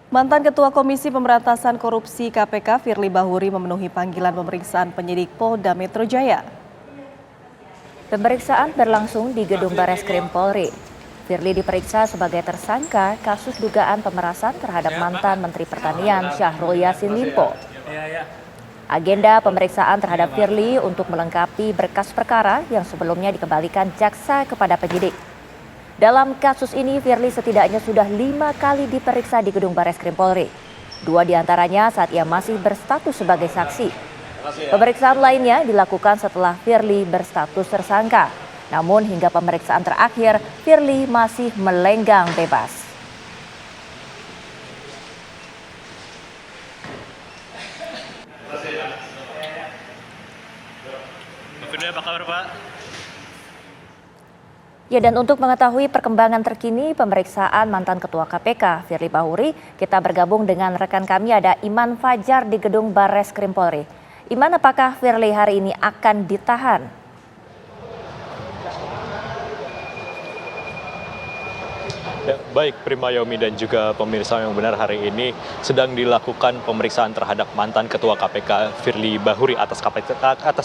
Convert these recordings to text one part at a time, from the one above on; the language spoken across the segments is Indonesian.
Mantan Ketua Komisi Pemberantasan Korupsi KPK Firly Bahuri memenuhi panggilan pemeriksaan penyidik Polda Metro Jaya. Pemeriksaan berlangsung di Gedung Bareskrim Polri. Firly diperiksa sebagai tersangka kasus dugaan pemerasan terhadap mantan Menteri Pertanian Syahrul Yassin Limpo. Agenda pemeriksaan terhadap Firly untuk melengkapi berkas perkara yang sebelumnya dikembalikan jaksa kepada penyidik. Dalam kasus ini, Firly setidaknya sudah 5 kali diperiksa di Gedung Bareskrim Polri. 2 diantaranya saat ia masih berstatus sebagai saksi. Pemeriksaan lainnya dilakukan setelah Firly berstatus tersangka. Namun hingga pemeriksaan terakhir, Firly masih melenggang bebas. Apa kabar, Pak? Ya, dan untuk mengetahui perkembangan terkini pemeriksaan mantan Ketua KPK Firly Bahuri, kita bergabung dengan rekan kami ada Iman Fajar di Gedung Bareskrim Polri. Iman, apakah Firly hari ini akan ditahan? Ya, baik Prima Yomi dan juga pemirsa yang benar, hari ini sedang dilakukan pemeriksaan terhadap mantan Ketua KPK Firly Bahuri atas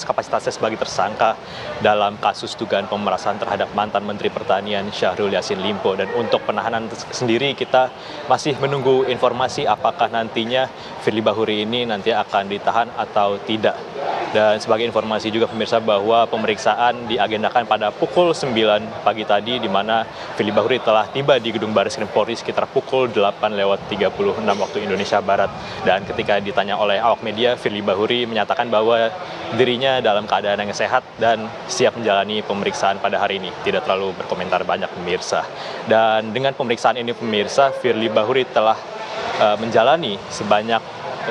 kapasitasnya sebagai tersangka dalam kasus dugaan pemerasan terhadap mantan Menteri Pertanian Syahrul Yassin Limpo. Dan untuk penahanan sendiri kita masih menunggu informasi apakah nantinya Firly Bahuri ini nanti akan ditahan atau tidak. Dan sebagai informasi juga pemirsa bahwa pemeriksaan diagendakan pada pukul 9 pagi tadi, di mana Firly Bahuri telah tiba di Gedung Bareskrim Polri sekitar pukul 8:36 waktu Indonesia Barat. Dan ketika ditanya oleh awak media, Firly Bahuri menyatakan bahwa dirinya dalam keadaan yang sehat dan siap menjalani pemeriksaan pada hari ini. Tidak terlalu berkomentar banyak pemirsa. Dan dengan pemeriksaan ini pemirsa, Firly Bahuri telah menjalani sebanyak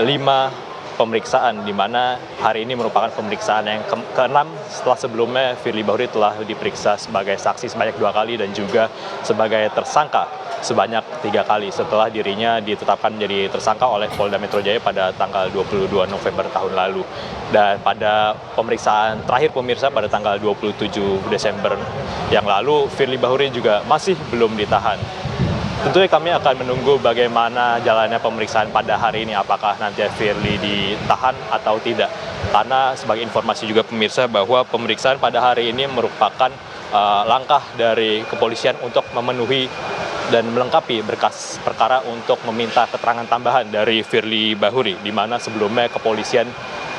5 pemeriksaan, di mana hari ini merupakan pemeriksaan yang ke-6 setelah sebelumnya Firly Bahuri telah diperiksa sebagai saksi sebanyak 2 kali dan juga sebagai tersangka sebanyak 3 kali setelah dirinya ditetapkan menjadi tersangka oleh Polda Metro Jaya pada tanggal 22 November tahun lalu. Dan pada pemeriksaan terakhir pemirsa pada tanggal 27 Desember yang lalu, Firly Bahuri juga masih belum ditahan. Tentunya kami akan menunggu bagaimana jalannya pemeriksaan pada hari ini, apakah nanti Firly ditahan atau tidak. Karena sebagai informasi juga pemirsa bahwa pemeriksaan pada hari ini merupakan langkah dari kepolisian untuk memenuhi dan melengkapi berkas perkara untuk meminta keterangan tambahan dari Firly Bahuri, di mana sebelumnya kepolisian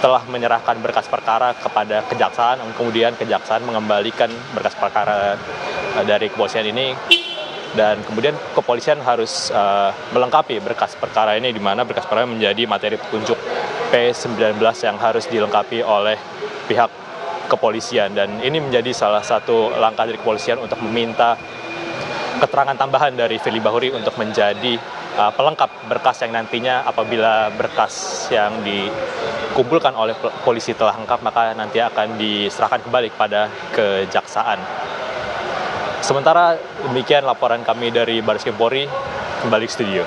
telah menyerahkan berkas perkara kepada kejaksaan, kemudian kejaksaan mengembalikan berkas perkara dari kepolisian ini. Dan kemudian kepolisian harus melengkapi berkas perkara ini, di mana berkas perkara menjadi materi petunjuk P19 yang harus dilengkapi oleh pihak kepolisian. Dan ini menjadi salah satu langkah dari kepolisian untuk meminta keterangan tambahan dari Firly Bahuri untuk menjadi pelengkap berkas yang nantinya apabila berkas yang dikumpulkan oleh polisi telah lengkap, maka nanti akan diserahkan kembali kepada kejaksaan. Sementara demikian laporan kami dari Bareskrim Polri, kembali ke studio.